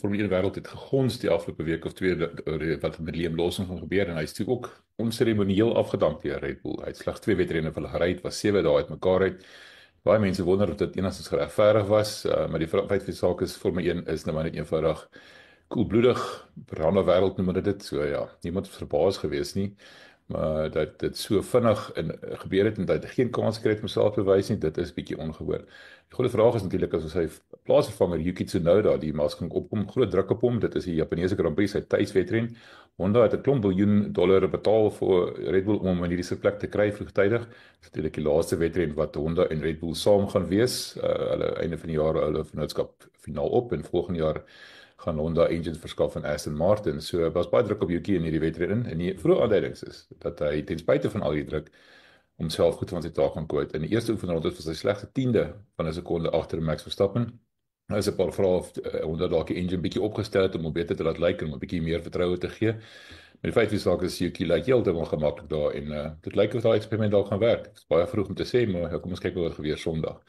Formule 1 wêreld het gegons die afgelope week of twee oor wat met Liam Lawson gaan gebeur en hy is toe ook onseremonieel afgedank deur Red Bull. Hy het slegs 2 wedrenne vir hulle gery, het was 7 dae uitmekaar uit. Baie mense wonder of dit enigstens geregverdig was, maar die feit van die saak is Formule 1 is nou maar net eenvoudig koelbloedig, brande wêreld noem hulle dit. So ja, niemand was verbaas gewees nie. Maar dat dit so vinnig gebeur het en dat hy geen kans gekry het om homself te bewys nie, dit is bietjie ongehoor. Die groot vraag is natuurlik as hy plaasvervanger Yuki Tsunoda die maskering opkom, groot druk op hom. Dit is die Japaneese Grand Prix, sy tuiswedren. Honda het 'n klomp biljoen dollar betaal vir Red Bull om in hierdie plek te kry vroegtydig. Dit is natuurlik die laaste wedren wat Honda en Red Bull saam gaan wees. Hulle einde van die jaar hulle vennootskap finaal op en volgende jaar gaan Honda engines verskaf aan Aston Martin. So was baie druk op Yuki in hierdie wedren en die vroeë aanduidings is dat hy ten spyte van al die druk homself goed van sy taak gaan kwyt. In die eerste oefenronde was hy slegs 'n tiende van 'n sekonde agter Max Verstappen. Nou is 'n paar vrae of Honda dalk die engine bietjie opgestel het om hom beter te laat lyk en hom 'n bietjie meer vertroue te gee. Maar die feit is dat Yuki lyk heeltemal gemaklik daar en dit lyk of daai eksperiment dalk gaan werk. Dit is baie vroeg om te sê, maar kom ons kyk wat gebeur Sondag.